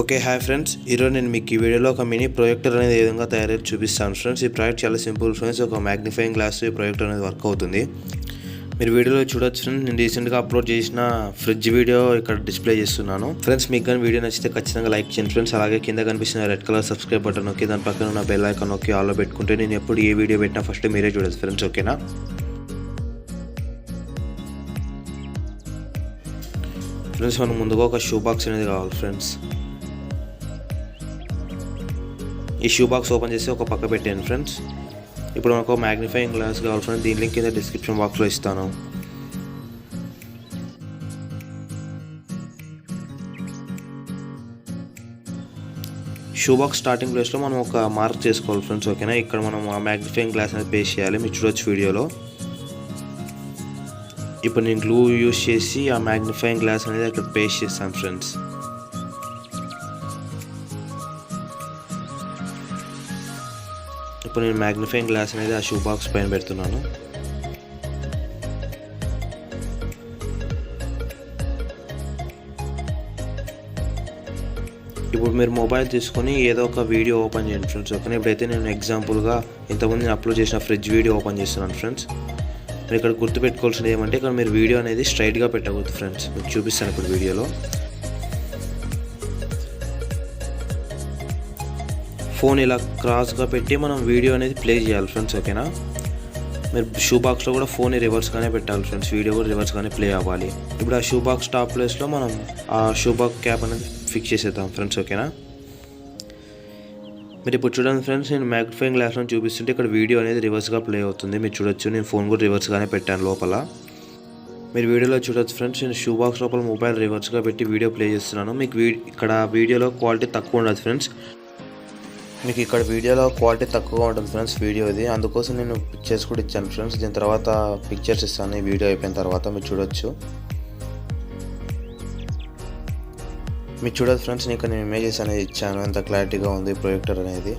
Okay hi friends, ఈరోజు నేను మీకు ఈ వీడియోలో ఒక మినీ ప్రొజెక్టర్ అనేది ఏ విధంగా తయారు చూపిస్తాను ఫ్రెండ్స్. ఈ ప్రాజెక్ట్ చాలా సింపుల్ ఫ్రెండ్స్. ఒక మ్యాగ్నిఫైయింగ్ గ్లాస్ ఈ ప్రొజెక్టర్ అనేది వర్క్ అవుతుంది. మీరు వీడియోలో చూడొచ్చు ఫ్రెండ్స్. నేను రీసెంట్గా అప్లోడ్ చేసిన ఫ్రిడ్జ్ వీడియో ఇక్కడ డిస్ప్లే చేస్తున్నాను ఫ్రెండ్స్. మీకు కానీ వీడియో నచ్చితే ఖచ్చితంగా లైక్ చేయండి ఫ్రెండ్స్. అలాగే కింద కనిపిస్తున్న రెడ్ కలర్ సబ్స్క్రైబ్ బటన్ నొక్కి దాని పక్కన ఉన్న బెల్ ఐకాన్ నొక్కి ఆల్లో పెట్టుకుంటే నేను ఎప్పుడు ఏ వీడియో పెట్టినా ఫస్ట్ మీరే చూడొచ్చు ఫ్రెండ్స్. ఓకేనా? ఫ్రెండ్స్, మనం ముందుగా ఒక షూ బాక్స్ అనేది కావాలి ఫ్రెండ్స్. ఈ షూ బాక్స్ ఓపెన్ చేసి ఒక పక్క పెట్టాను ఫ్రెండ్స్. ఇప్పుడు మనకు మ్యాగ్నిఫైయింగ్ గ్లాస్ కావాలి ఫ్రెండ్స్. దీని లింక్ కింద డిస్క్రిప్షన్ బాక్స్లో ఇస్తాను. షూ బాక్స్ స్టార్టింగ్ ప్లేస్లో మనం ఒక మార్క్ చేసుకోవాలి ఫ్రెండ్స్. ఓకేనా? ఇక్కడ మనం ఆ మ్యాగ్నిఫైయింగ్ గ్లాస్ అనేది పేస్ట్ చేయాలి. మీరు చూడొచ్చు వీడియోలో. ఇప్పుడు నేను గ్లూ యూస్ చేసి ఆ మ్యాగ్నిఫైయింగ్ గ్లాస్ అనేది అక్కడ పేస్ట్ చేస్తాను ఫ్రెండ్స్. ఇప్పుడు నేను మ్యాగ్నిఫైయింగ్ గ్లాస్ అనేది ఆ షూ బాక్స్ పైన పెడుతున్నాను. ఇప్పుడు మీరు మొబైల్ తీసుకొని ఏదో ఒక వీడియో ఓపెన్ చేయండి ఫ్రెండ్స్. ఓకే, ఇప్పుడైతే నేను ఎగ్జాంపుల్గా ఇంతకుముందు నేను అప్లోడ్ చేసిన ఫ్రిడ్జ్ వీడియో ఓపెన్ చేస్తున్నాను ఫ్రెండ్స్. మీరు ఇక్కడ గుర్తుపెట్టుకోవాల్సింది ఏమంటే, ఇక్కడ మీరు వీడియో అనేది స్ట్రైట్గా పెట్టకూడదు ఫ్రెండ్స్. మీకు చూపిస్తాను ఇప్పుడు వీడియోలో. ఫోన్ ఇలా క్రాస్గా పెట్టి మనం వీడియో అనేది ప్లే చేయాలి ఫ్రెండ్స్. ఓకేనా? మీరు షూ బాక్స్లో కూడా ఫోన్ రివర్స్గానే పెట్టాలి ఫ్రెండ్స్. వీడియో కూడా రివర్స్గానే ప్లే అవ్వాలి. ఇప్పుడు ఆ షూ బాక్స్ టాప్ ప్లేస్లో మనం ఆ షూ బాక్స్ క్యాప్ అనేది ఫిక్స్ చేసేద్దాం ఫ్రెండ్స్. ఓకేనా? మీరు ఇప్పుడు చూడండి ఫ్రెండ్స్, నేను మ్యాగ్నిఫైయింగ్ గ్లాస్లో చూపిస్తుంటే ఇక్కడ వీడియో అనేది రివర్స్గా ప్లే అవుతుంది. మీరు చూడొచ్చు, నేను ఫోన్ కూడా రివర్స్గానే పెట్టాను లోపల. మీరు వీడియోలో చూడొచ్చు ఫ్రెండ్స్, నేను షూ బాక్స్ లోపల మొబైల్ రివర్స్గా పెట్టి వీడియో ప్లే చేస్తున్నాను. మీకు ఇక్కడ వీడియోలో క్వాలిటీ తక్కువ ఉండదు ఫ్రెండ్స్. మీకు ఇక్కడ వీడియోలో క్వాలిటీ తక్కువగా ఉంటుంది ఫ్రెండ్స్ వీడియోది. అందుకోసం నేను పిక్చర్స్ కూడా ఇచ్చాను ఫ్రెండ్స్. దీని తర్వాత పిక్చర్స్ ఇస్తాను ఈ వీడియో అయిపోయిన తర్వాత. మీరు చూడొచ్చు. మీరు చూడొచ్చు ఫ్రెండ్స్, నేను ఇమేజెస్ అనేది ఇచ్చాను. ఎంత క్లారిటీగా ఉంది ప్రొజెక్టర్ అనేది.